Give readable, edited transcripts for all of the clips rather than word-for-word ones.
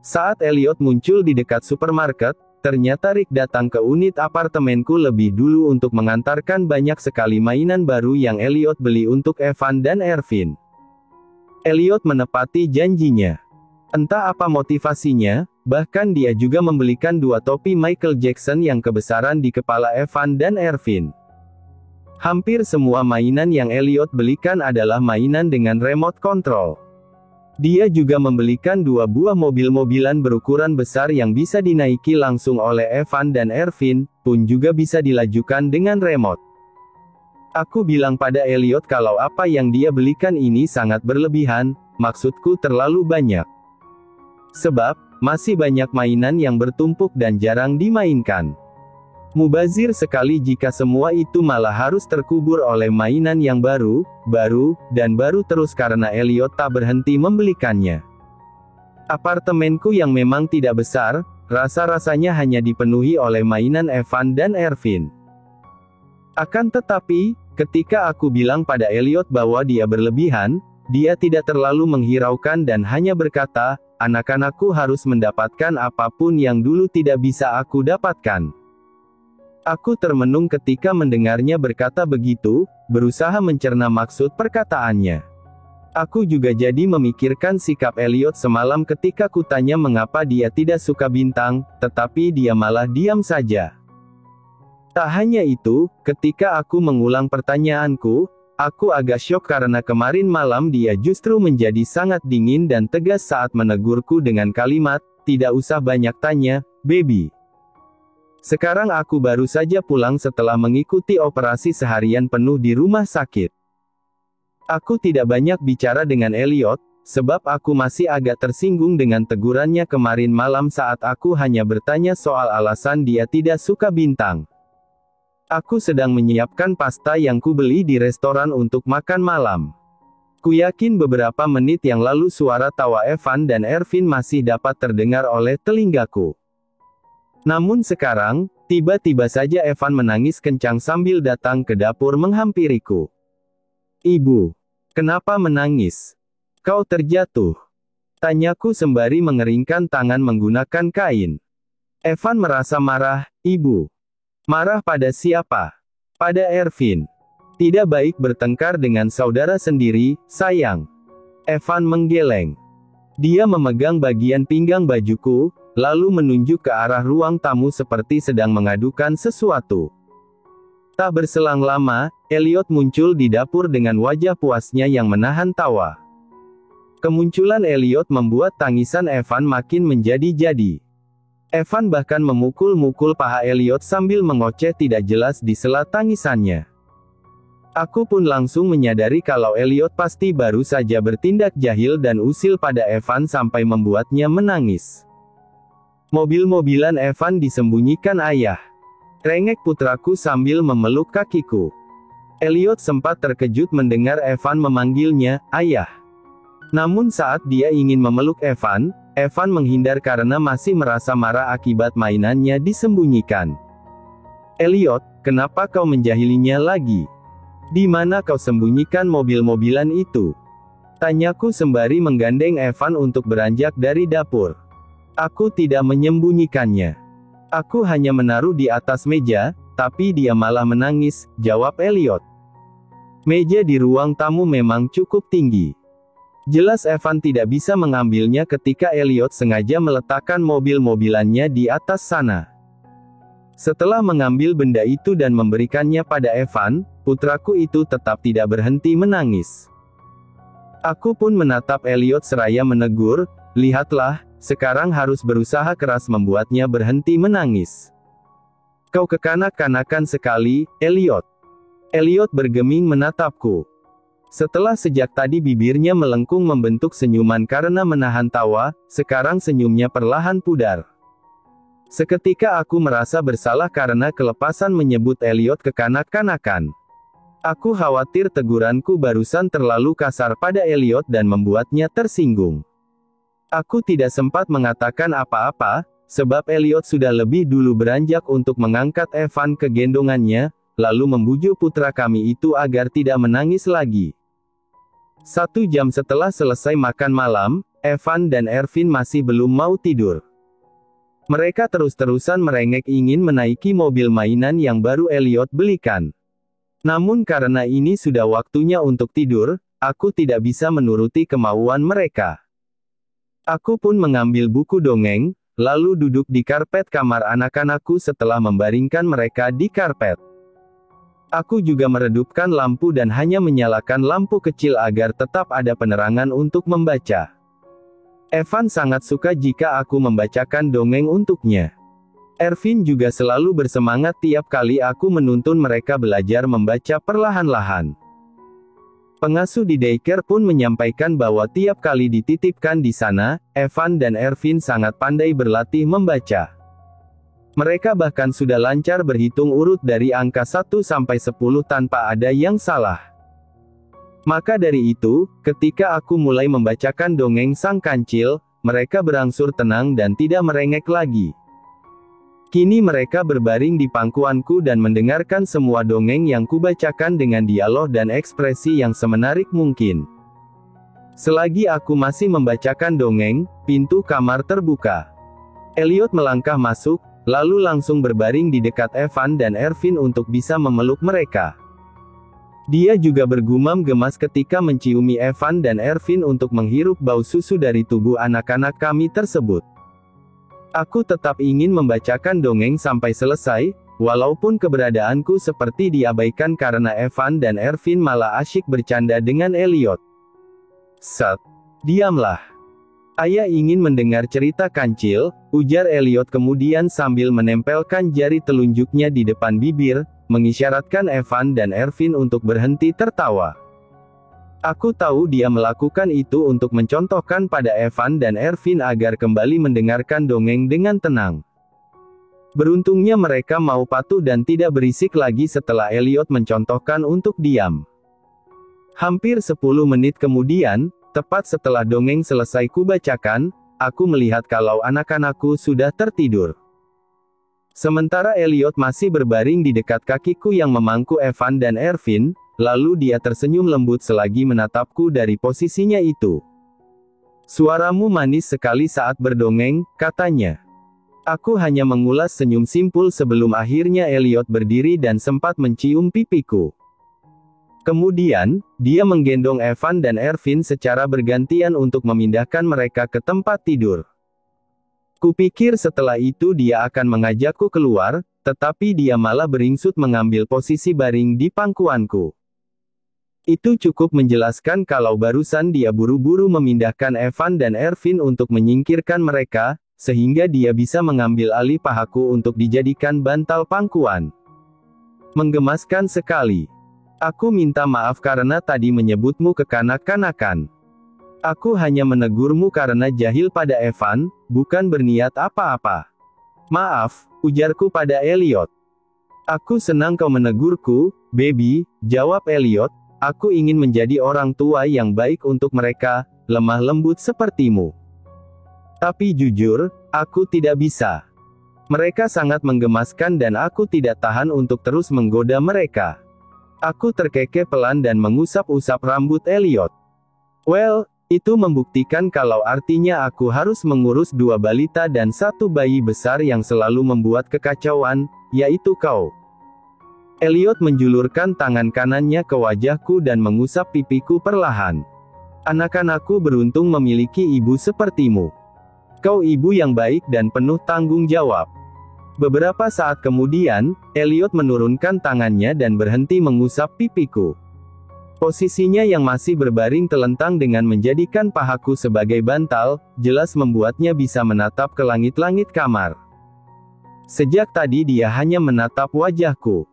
Saat Elliot muncul di dekat supermarket, ternyata Rick datang ke unit apartemenku lebih dulu untuk mengantarkan banyak sekali mainan baru yang Elliot beli untuk Evan dan Ervin. Elliot menepati janjinya. Entah apa motivasinya, bahkan dia juga membelikan 2 topi Michael Jackson yang kebesaran di kepala Evan dan Ervin. Hampir semua mainan yang Elliot belikan adalah mainan dengan remote control. Dia juga membelikan 2 buah mobil-mobilan berukuran besar yang bisa dinaiki langsung oleh Evan dan Ervin, pun juga bisa dilajukan dengan remote. Aku bilang pada Elliot kalau apa yang dia belikan ini sangat berlebihan, maksudku terlalu banyak. Sebab, masih banyak mainan yang bertumpuk dan jarang dimainkan. Mubazir sekali jika semua itu malah harus terkubur oleh mainan yang baru, dan baru terus karena Elliot tak berhenti membelikannya. Apartemenku yang memang tidak besar, rasa-rasanya hanya dipenuhi oleh mainan Evan dan Ervin. Akan tetapi, ketika aku bilang pada Elliot bahwa dia berlebihan, dia tidak terlalu menghiraukan dan hanya berkata, anak-anakku harus mendapatkan apapun yang dulu tidak bisa aku dapatkan. Aku termenung ketika mendengarnya berkata begitu, berusaha mencerna maksud perkataannya. Aku juga jadi memikirkan sikap Elliot semalam ketika kutanya mengapa dia tidak suka bintang, tetapi dia malah diam saja. Tak hanya itu, ketika aku mengulang pertanyaanku, aku agak syok karena kemarin malam dia justru menjadi sangat dingin dan tegas saat menegurku dengan kalimat, tidak usah banyak tanya, baby. Sekarang aku baru saja pulang setelah mengikuti operasi seharian penuh di rumah sakit. Aku tidak banyak bicara dengan Elliot, sebab aku masih agak tersinggung dengan tegurannya kemarin malam saat aku hanya bertanya soal alasan dia tidak suka bintang. Aku sedang menyiapkan pasta yang kubeli di restoran untuk makan malam. Kuyakin beberapa menit yang lalu suara tawa Evan dan Ervin masih dapat terdengar oleh telingaku. Namun sekarang, tiba-tiba saja Evan menangis kencang sambil datang ke dapur menghampiriku. Ibu, kenapa menangis? Kau terjatuh? Tanyaku sembari mengeringkan tangan menggunakan kain. Evan merasa marah, Ibu. Marah pada siapa? Pada Ervin. Tidak baik bertengkar dengan saudara sendiri, sayang. Evan menggeleng. Dia memegang bagian pinggang bajuku, lalu menunjuk ke arah ruang tamu seperti sedang mengadukan sesuatu. Tak berselang lama, Elliot muncul di dapur dengan wajah puasnya yang menahan tawa. Kemunculan Elliot membuat tangisan Evan makin menjadi-jadi. Evan bahkan memukul-mukul paha Elliot sambil mengoceh tidak jelas di sela tangisannya. Aku pun langsung menyadari kalau Elliot pasti baru saja bertindak jahil dan usil pada Evan sampai membuatnya menangis. Mobil-mobilan Evan disembunyikan ayah. Rengek putraku sambil memeluk kakiku. Elliot sempat terkejut mendengar Evan memanggilnya, ayah. Namun saat dia ingin memeluk Evan, Evan menghindar karena masih merasa marah akibat mainannya disembunyikan. Elliot, kenapa kau menjahilinya lagi? Di mana kau sembunyikan mobil-mobilan itu? Tanyaku sembari menggandeng Evan untuk beranjak dari dapur. Aku tidak menyembunyikannya. Aku hanya menaruh di atas meja, tapi dia malah menangis, jawab Elliot. Meja di ruang tamu memang cukup tinggi. Jelas Evan tidak bisa mengambilnya ketika Elliot sengaja meletakkan mobil-mobilannya di atas sana. Setelah mengambil benda itu dan memberikannya pada Evan, putraku itu tetap tidak berhenti menangis. Aku pun menatap Elliot seraya menegur, lihatlah, sekarang harus berusaha keras membuatnya berhenti menangis. Kau kekanak-kanakan sekali, Elliot. Elliot bergeming menatapku. Setelah sejak tadi bibirnya melengkung membentuk senyuman karena menahan tawa, sekarang senyumnya perlahan pudar. Seketika aku merasa bersalah karena kelepasan menyebut Elliot kekanak-kanakan. Aku khawatir teguranku barusan terlalu kasar pada Elliot dan membuatnya tersinggung. Aku tidak sempat mengatakan apa-apa, sebab Elliot sudah lebih dulu beranjak untuk mengangkat Evan ke gendongannya, lalu membujuk putra kami itu agar tidak menangis lagi. 1 jam setelah selesai makan malam, Evan dan Ervin masih belum mau tidur. Mereka terus-terusan merengek ingin menaiki mobil mainan yang baru Elliot belikan. Namun karena ini sudah waktunya untuk tidur, aku tidak bisa menuruti kemauan mereka. Aku pun mengambil buku dongeng, lalu duduk di karpet kamar anak-anakku setelah membaringkan mereka di karpet. Aku juga meredupkan lampu dan hanya menyalakan lampu kecil agar tetap ada penerangan untuk membaca. Evan sangat suka jika aku membacakan dongeng untuknya. Ervin juga selalu bersemangat tiap kali aku menuntun mereka belajar membaca perlahan-lahan. Pengasuh di daycare pun menyampaikan bahwa tiap kali dititipkan di sana, Evan dan Ervin sangat pandai berlatih membaca. Mereka bahkan sudah lancar berhitung urut dari angka 1 sampai 10 tanpa ada yang salah. Maka dari itu, ketika aku mulai membacakan dongeng Sang Kancil, mereka berangsur tenang dan tidak merengek lagi. Kini mereka berbaring di pangkuanku dan mendengarkan semua dongeng yang kubacakan dengan dialog dan ekspresi yang semenarik mungkin. Selagi aku masih membacakan dongeng, pintu kamar terbuka. Elliot melangkah masuk, lalu langsung berbaring di dekat Evan dan Ervin untuk bisa memeluk mereka. Dia juga bergumam gemas ketika menciumi Evan dan Ervin untuk menghirup bau susu dari tubuh anak-anak kami tersebut. Aku tetap ingin membacakan dongeng sampai selesai, walaupun keberadaanku seperti diabaikan karena Evan dan Ervin malah asyik bercanda dengan Elliot. "Sat, diamlah. Ayah ingin mendengar cerita Kancil," ujar Elliot kemudian sambil menempelkan jari telunjuknya di depan bibir, mengisyaratkan Evan dan Ervin untuk berhenti tertawa. Aku tahu dia melakukan itu untuk mencontohkan pada Evan dan Ervin agar kembali mendengarkan dongeng dengan tenang. Beruntungnya mereka mau patuh dan tidak berisik lagi setelah Elliot mencontohkan untuk diam. Hampir 10 menit kemudian, tepat setelah dongeng selesai kubacakan, aku melihat kalau anak-anakku sudah tertidur. Sementara Elliot masih berbaring di dekat kakiku yang memangku Evan dan Ervin, lalu dia tersenyum lembut selagi menatapku dari posisinya itu. "Suaramu manis sekali saat berdongeng," katanya. Aku hanya mengulas senyum simpul sebelum akhirnya Elliot berdiri dan sempat mencium pipiku. Kemudian, dia menggendong Evan dan Ervin secara bergantian untuk memindahkan mereka ke tempat tidur. Kupikir setelah itu dia akan mengajakku keluar, tetapi dia malah beringsut mengambil posisi baring di pangkuanku. Itu cukup menjelaskan kalau barusan dia buru-buru memindahkan Evan dan Ervin untuk menyingkirkan mereka, sehingga dia bisa mengambil alih pahaku untuk dijadikan bantal pangkuan. Menggemaskan sekali. Aku minta maaf karena tadi menyebutmu kekanak-kanakan. Aku hanya menegurmu karena jahil pada Evan, bukan berniat apa-apa. "Maaf," ujarku pada Elliot. "Aku senang kau menegurku, baby," jawab Elliot. "Aku ingin menjadi orang tua yang baik untuk mereka, lemah lembut sepertimu. Tapi jujur, aku tidak bisa. Mereka sangat menggemaskan dan aku tidak tahan untuk terus menggoda mereka." Aku terkekeh pelan dan mengusap-usap rambut Elliot. "Well, itu membuktikan kalau artinya aku harus mengurus 2 balita dan 1 bayi besar yang selalu membuat kekacauan, yaitu kau." Elliot menjulurkan tangan kanannya ke wajahku dan mengusap pipiku perlahan. "Anak-anakku beruntung memiliki ibu sepertimu. Kau ibu yang baik dan penuh tanggung jawab." Beberapa saat kemudian, Elliot menurunkan tangannya dan berhenti mengusap pipiku. Posisinya yang masih berbaring telentang dengan menjadikan pahaku sebagai bantal, jelas membuatnya bisa menatap ke langit-langit kamar. Sejak tadi dia hanya menatap wajahku.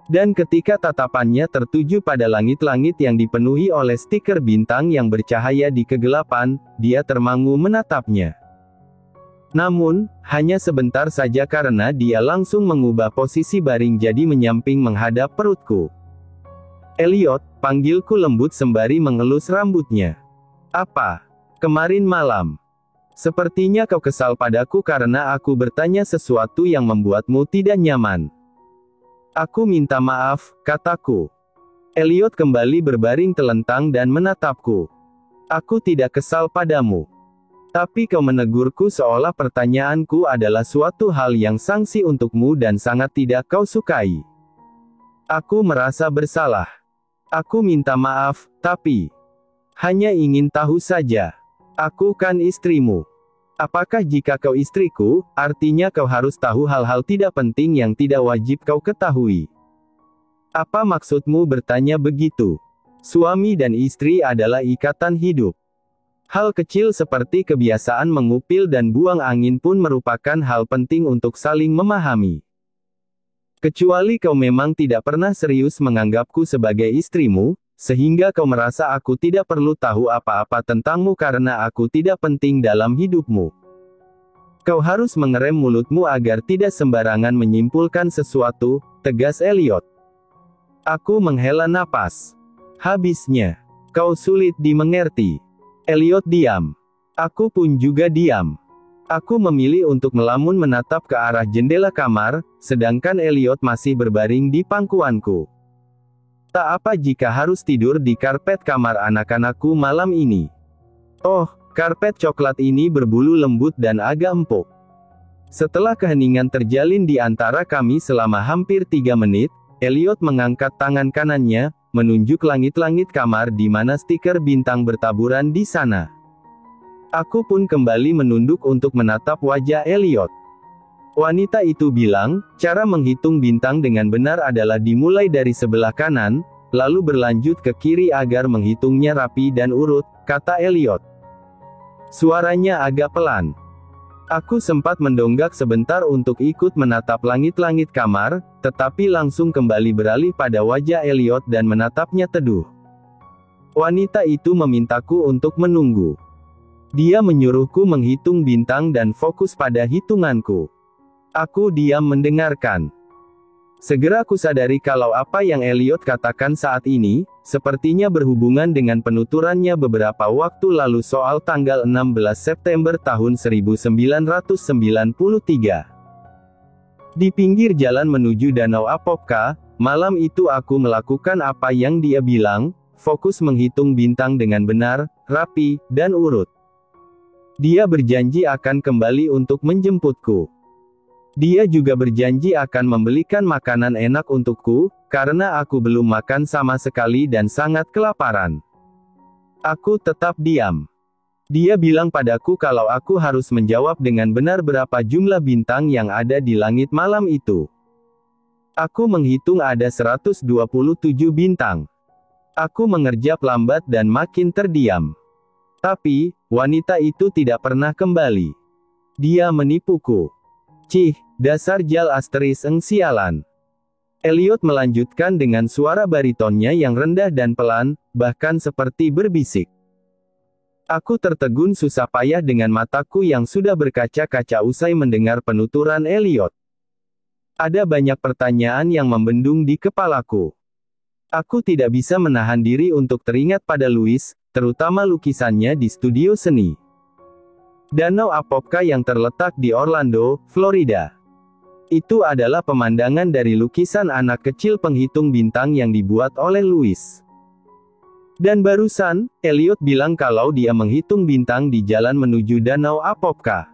Dan ketika tatapannya tertuju pada langit-langit yang dipenuhi oleh stiker bintang yang bercahaya di kegelapan, dia termangu menatapnya. Namun, hanya sebentar saja karena dia langsung mengubah posisi baring jadi menyamping menghadap perutku. "Elliot," panggilku lembut sembari mengelus rambutnya. "Apa? Kemarin malam. Sepertinya kau kesal padaku karena aku bertanya sesuatu yang membuatmu tidak nyaman." "Aku minta maaf," kataku. Elliot kembali berbaring telentang dan menatapku. Aku tidak kesal padamu. Tapi kau menegurku seolah pertanyaanku adalah suatu hal yang sangsi untukmu dan sangat tidak kau sukai. Aku merasa bersalah. Aku minta maaf, tapi hanya ingin tahu saja. Aku kan istrimu. Apakah jika kau istriku, artinya kau harus tahu hal-hal tidak penting yang tidak wajib kau ketahui? Apa maksudmu bertanya begitu? Suami dan istri adalah ikatan hidup. Hal kecil seperti kebiasaan mengupil dan buang angin pun merupakan hal penting untuk saling memahami. Kecuali kau memang tidak pernah serius menganggapku sebagai istrimu, sehingga kau merasa aku tidak perlu tahu apa-apa tentangmu karena aku tidak penting dalam hidupmu. Kau harus mengerem mulutmu agar tidak sembarangan menyimpulkan sesuatu, tegas Elliot. Aku menghela napas. Habisnya, kau sulit dimengerti. Elliot diam. Aku pun juga diam. Aku memilih untuk melamun menatap ke arah jendela kamar, sedangkan Elliot masih berbaring di pangkuanku. Tak apa jika harus tidur di karpet kamar anak-anakku malam ini. Oh, karpet coklat ini berbulu lembut dan agak empuk. Setelah keheningan terjalin di antara kami selama hampir 3 menit, Elliot mengangkat tangan kanannya, menunjuk langit-langit kamar di mana stiker bintang bertaburan di sana. Aku pun kembali menunduk untuk menatap wajah Elliot. Wanita itu bilang, cara menghitung bintang dengan benar adalah dimulai dari sebelah kanan, lalu berlanjut ke kiri agar menghitungnya rapi dan urut, kata Elliot. Suaranya agak pelan. Aku sempat mendonggak sebentar untuk ikut menatap langit-langit kamar, tetapi langsung kembali beralih pada wajah Elliot dan menatapnya teduh. Wanita itu memintaku untuk menunggu. Dia menyuruhku menghitung bintang dan fokus pada hitunganku. Aku diam mendengarkan. Segera aku sadari kalau apa yang Elliot katakan saat ini, sepertinya berhubungan dengan penuturannya beberapa waktu lalu soal tanggal 16 September tahun 1993. Di pinggir jalan menuju Danau Apopka, malam itu aku melakukan apa yang dia bilang, fokus menghitung bintang dengan benar, rapi, dan urut. Dia berjanji akan kembali untuk menjemputku. Dia juga berjanji akan membelikan makanan enak untukku, karena aku belum makan sama sekali dan sangat kelaparan. Aku tetap diam. Dia bilang padaku kalau aku harus menjawab dengan benar berapa jumlah bintang yang ada di langit malam itu. Aku menghitung ada 127 bintang. Aku mengerjap lambat dan makin terdiam. Tapi, wanita itu tidak pernah kembali. Dia menipuku. Cih, dasar jal asteris sialan. Elliot melanjutkan dengan suara baritonnya yang rendah dan pelan, bahkan seperti berbisik. Aku tertegun susah payah dengan mataku yang sudah berkaca-kaca usai mendengar penuturan Elliot. Ada banyak pertanyaan yang membendung di kepalaku. Aku tidak bisa menahan diri untuk teringat pada Louis, terutama lukisannya di studio seni. Danau Apopka yang terletak di Orlando, Florida. Itu adalah pemandangan dari lukisan anak kecil penghitung bintang yang dibuat oleh Louis. Dan barusan, Elliot bilang kalau dia menghitung bintang di jalan menuju Danau Apopka.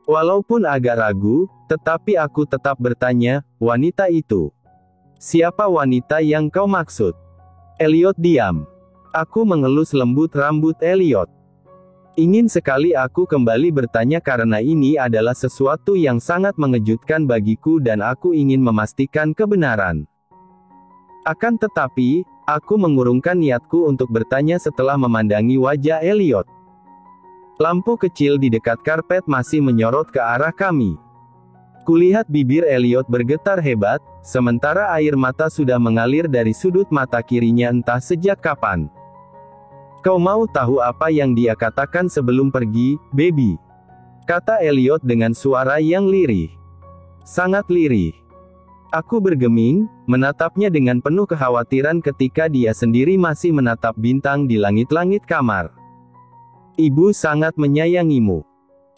Walaupun agak ragu, tetapi aku tetap bertanya, wanita itu. Siapa wanita yang kau maksud? Elliot diam. Aku mengelus lembut rambut Elliot. Ingin sekali aku kembali bertanya karena ini adalah sesuatu yang sangat mengejutkan bagiku dan aku ingin memastikan kebenaran. Akan tetapi, aku mengurungkan niatku untuk bertanya setelah memandangi wajah Elliot. Lampu kecil di dekat karpet masih menyorot ke arah kami. Kulihat bibir Elliot bergetar hebat, sementara air mata sudah mengalir dari sudut mata kirinya entah sejak kapan. Kau mau tahu apa yang dia katakan sebelum pergi, baby? Kata Elliot dengan suara yang lirih. Sangat lirih. Aku bergeming, menatapnya dengan penuh kekhawatiran ketika dia sendiri masih menatap bintang di langit-langit kamar. Ibu sangat menyayangimu.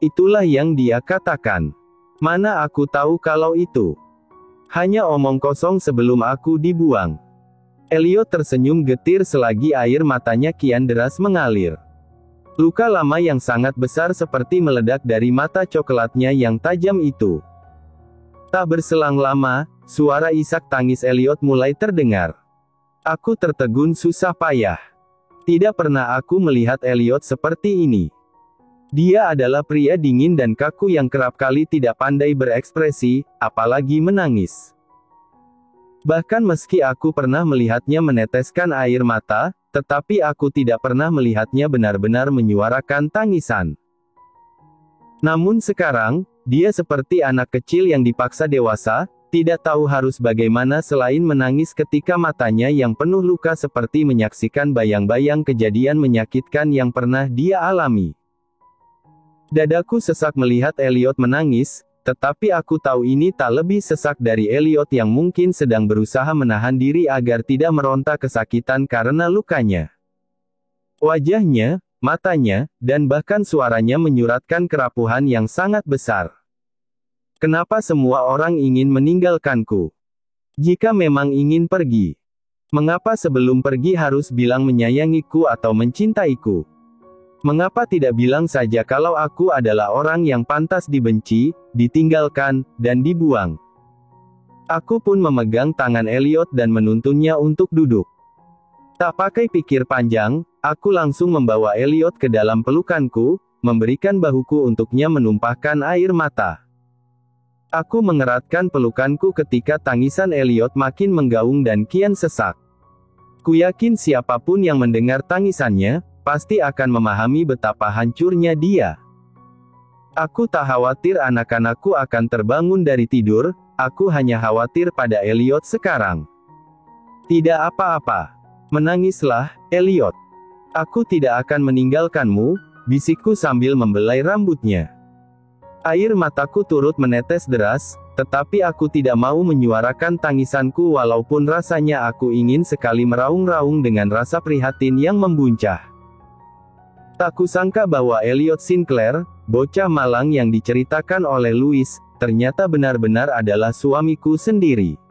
Itulah yang dia katakan. Mana aku tahu kalau itu hanya omong kosong sebelum aku dibuang. Elliot tersenyum getir selagi air matanya kian deras mengalir. Luka lama yang sangat besar seperti meledak dari mata coklatnya yang tajam itu. Tak berselang lama, suara isak tangis Elliot mulai terdengar. Aku tertegun susah payah. Tidak pernah aku melihat Elliot seperti ini. Dia adalah pria dingin dan kaku yang kerap kali tidak pandai berekspresi, apalagi menangis. Bahkan meski aku pernah melihatnya meneteskan air mata, tetapi aku tidak pernah melihatnya benar-benar menyuarakan tangisan. Namun sekarang, dia seperti anak kecil yang dipaksa dewasa, tidak tahu harus bagaimana selain menangis ketika matanya yang penuh luka seperti menyaksikan bayang-bayang kejadian menyakitkan yang pernah dia alami. Dadaku sesak melihat Elliot menangis, tetapi aku tahu ini tak lebih sesak dari Elliot yang mungkin sedang berusaha menahan diri agar tidak meronta kesakitan karena lukanya. Wajahnya, matanya, dan bahkan suaranya menyuratkan kerapuhan yang sangat besar. Kenapa semua orang ingin meninggalkanku? Jika memang ingin pergi, mengapa sebelum pergi harus bilang menyayangiku atau mencintaiku? Mengapa tidak bilang saja kalau aku adalah orang yang pantas dibenci, ditinggalkan, dan dibuang? Aku pun memegang tangan Elliot dan menuntunnya untuk duduk. Tak pakai pikir panjang, aku langsung membawa Elliot ke dalam pelukanku, memberikan bahuku untuknya menumpahkan air mata. Aku mengeratkan pelukanku ketika tangisan Elliot makin menggaung dan kian sesak. Kuyakin siapapun yang mendengar tangisannya, pasti akan memahami betapa hancurnya dia. Aku tak khawatir anak-anakku akan terbangun dari tidur, aku hanya khawatir pada Elliot sekarang. Tidak apa-apa. Menangislah, Elliot. Aku tidak akan meninggalkanmu, bisikku sambil membelai rambutnya. Air mataku turut menetes deras, tetapi aku tidak mau menyuarakan tangisanku walaupun rasanya aku ingin sekali meraung-raung dengan rasa prihatin yang membuncah. Tak kusangka bahwa Elliot Sinclair, bocah malang yang diceritakan oleh Louis, ternyata benar-benar adalah suamiku sendiri.